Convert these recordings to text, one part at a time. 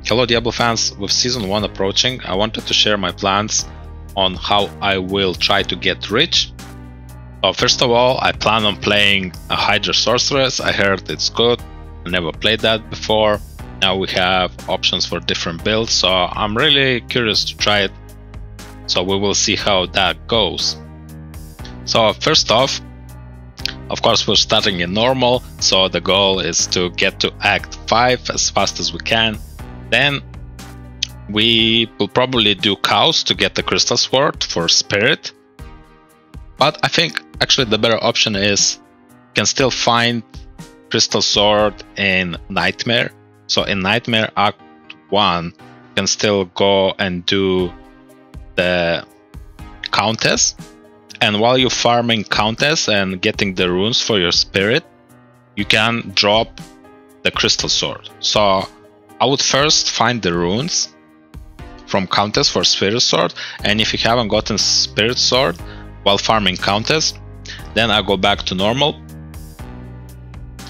Hello Diablo fans, with Season 1 approaching, I wanted to share my plans on how I will try to get rich. So first of all, I plan on playing a Hydra Sorceress. I heard it's good, I never played that before. Now we have options for different builds, so I'm really curious to try it. So we will see how that goes. So first off, of course we're starting in normal, so the goal is to get to Act 5 as fast as we can. Then we will probably do Chaos to get the Crystal Sword for Spirit. But I think actually the better option is you can still find Crystal Sword in Nightmare. So in Nightmare Act 1, you can still go and do the Countess. And while you're farming Countess and getting the runes for your Spirit, you can drop the Crystal Sword. So I would first find the runes from Countess for Spirit Sword, and if you haven't gotten Spirit Sword while farming Countess, then I go back to normal.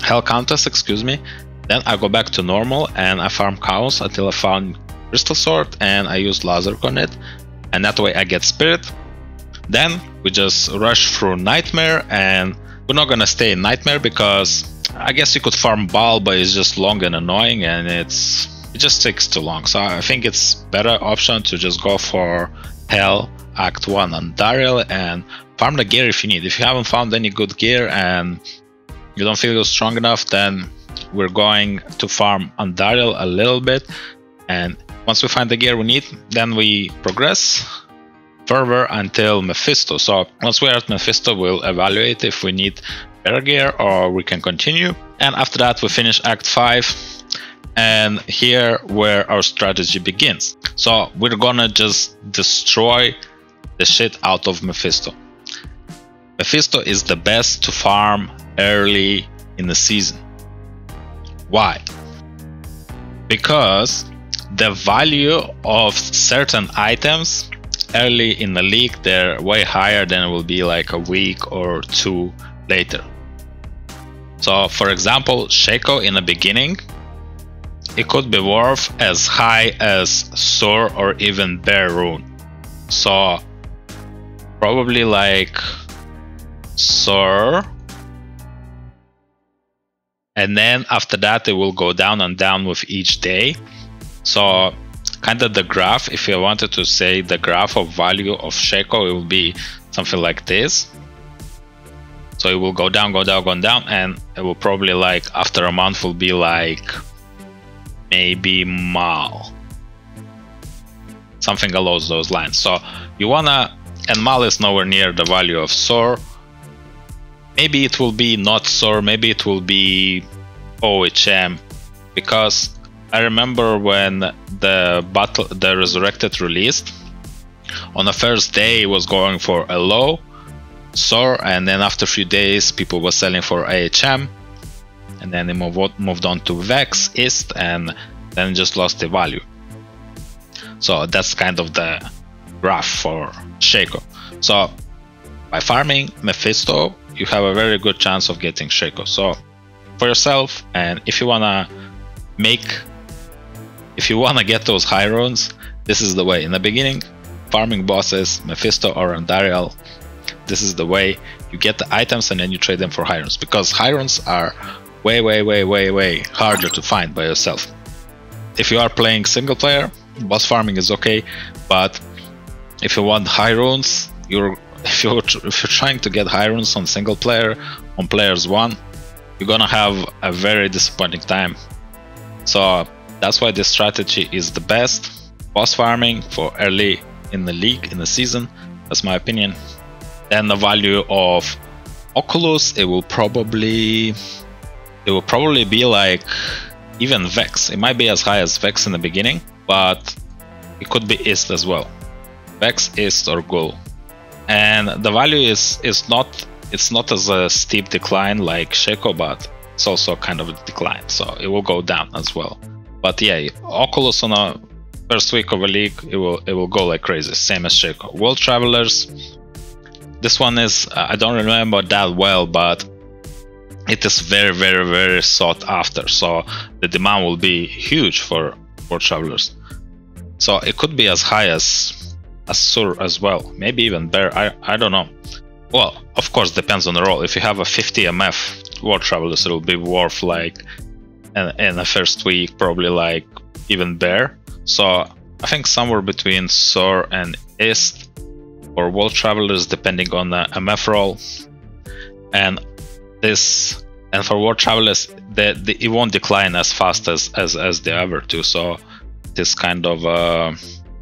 Hell Countess, excuse me. Then I go back to normal and I farm Chaos until I found Crystal Sword and I use Lazark on it, and that way I get Spirit. Then we just rush through Nightmare, and we're not gonna stay in Nightmare because I guess you could farm Baal, but it's just long and annoying, and it just takes too long. So I think it's better option to just go for Hell Act 1 on Dariel and farm the gear if you need. If you haven't found any good gear and you don't feel you're strong enough, then we're going to farm on Dariel a little bit, and once we find the gear we need, then we progress further until Mephisto. So once we're at Mephisto, we'll evaluate if we need better gear or we can continue. And after that we finish Act 5, and here where our strategy begins. So we're gonna just destroy the shit out of Mephisto. Mephisto is the best to farm early in the season. Why? Because the value of certain items early in the league, they're way higher than it will be like a week or two later. So for example, Shaco in the beginning, it could be worth as high as Sur or even Bear Rune. So probably like Sur, and then after that it will go down and down with each day. So kind of the graph, if you wanted to say the graph of value of Shaco, it will be something like this. So it will go down, go down, go down, and it will probably like after a month will be like maybe Mal, something along those lines. So you wanna, and Mal is nowhere near the value of Sor. Maybe it will be not Sor, maybe it will be OHM, because I remember when the Resurrected released, on the first day it was going for a low Sor, and then after a few days people were selling for AHM, and then they moved on to Vex, Ist, and then just lost the value. So that's kind of the graph for Shaco. So by farming Mephisto, you have a very good chance of getting Shaco. So for yourself, and if you wanna get those high runes, this is the way. In the beginning, farming bosses, Mephisto or Andariel, this is the way. You get the items and then you trade them for high runes, because high runes are way harder to find by yourself. If you are playing single player, boss farming is okay, but if you want high runes, if you're trying to get high runes on single player, on players 1, you're gonna have a very disappointing time. So that's why this strategy is the best. Boss farming for early in the league, in the season, that's my opinion. Then the value of Oculus, it will probably be like even Vex. It might be as high as Vex in the beginning, but it could be Ist as well. Vex, Ist, or Ghoul. And the value is not as a steep decline like Shaco, but it's also kind of a decline, so it will go down as well. But yeah, Oculus on a first week of a league, it will go like crazy, same as Shaco. World Travelers, this one is I don't remember that well, but it is very sought after, so the demand will be huge for World Travelers. So it could be as high as Sur as well, maybe even Bear. I don't know. Well, of course, depends on the role. If you have a 50 MF World Travelers, it will be worth like in the first week, probably like even Bear. So I think somewhere between Sur and Ist or World Travelers, depending on the MF role. And for World Travelers, it won't decline as fast as the other two. So it's kind of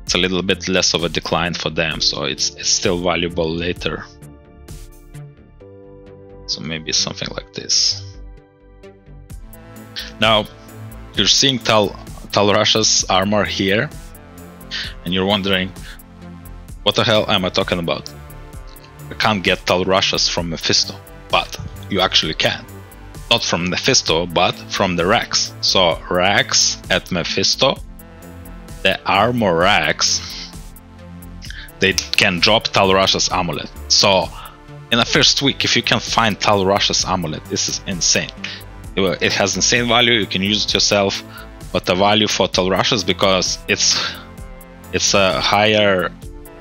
it's a little bit less of a decline for them. So it's still valuable later. So maybe something like this. Now you're seeing Tal Rasha's armor here, and you're wondering, what the hell am I talking about? I can't get Tal Rasha's from Mephisto, but you actually can. Not from Mephisto, but from the racks. So racks at Mephisto, the armor racks, they can drop Tal Rasha's amulet. So in the first week, if you can find Tal Rasha's amulet, this is insane. It has insane value. You can use it yourself, but the value for Tal Rasha's, because it's a higher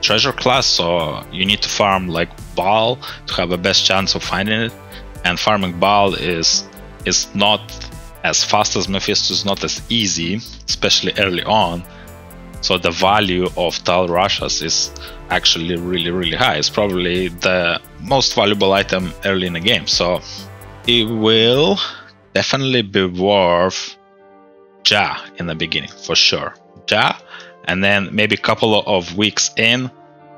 treasure class, so you need to farm like Baal to have the best chance of finding it. And farming Baal is not as fast as Mephisto, is not as easy, especially early on. So the value of Tal Rasha's is actually really high. It's probably the most valuable item early in the game. So it will definitely be worth Ja in the beginning, for sure. Ja, and then maybe a couple of weeks in,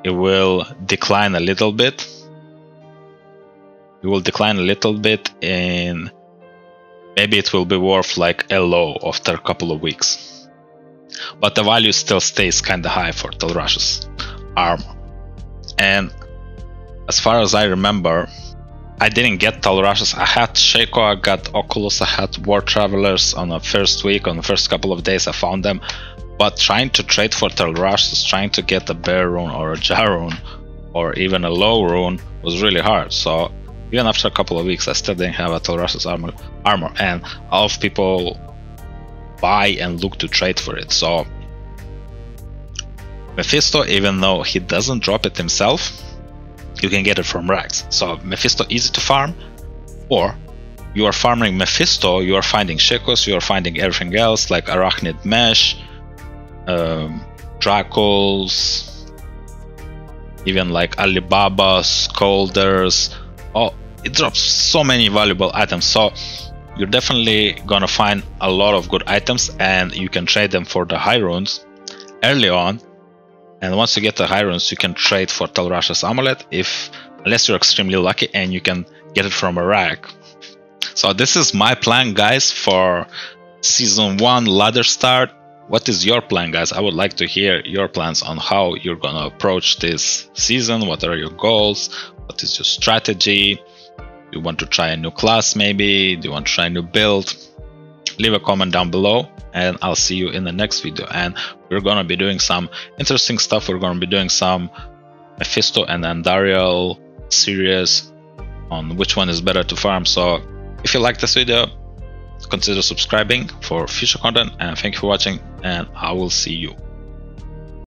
it will decline a little bit. It will decline a little bit, and maybe it will be worth like a low after a couple of weeks. But the value still stays kind of high for Tal Rasha's armor. And as far as I remember, I didn't get Tal Rasha's. I had Shaco, I got Oculus, I had World Travelers on the first week, on the first couple of days I found them. But trying to trade for Tal Rasha's, trying to get a Bear rune or a Ja rune or even a low rune was really hard. So even after a couple of weeks, I still didn't have a Tal Rasha's armor. And a lot of people buy and look to trade for it. So Mephisto, even though he doesn't drop it himself, you can get it from racks. So Mephisto easy to farm, or you are farming Mephisto, you are finding Shekos, you are finding everything else like Arachnid Mesh, Dracos, even like Alibaba's, Scolders. Oh, it drops so many valuable items. So you're definitely gonna find a lot of good items, and you can trade them for the high runes early on. And once you get the high runes, you can trade for Tal Rasha's amulet, unless you're extremely lucky and you can get it from a rack. So this is my plan, guys, for season 1 ladder start. What is your plan, guys? I would like to hear your plans on how you're gonna approach this season. What are your goals? What is your strategy? Do you want to try a new class maybe? Do you want to try a new build? Leave a comment down below, and I'll see you in the next video. And we're gonna be doing some interesting stuff. We're gonna be doing some Mephisto and Andariel series on which one is better to farm. So if you like this video, consider subscribing for future content, and thank you for watching, and I will see you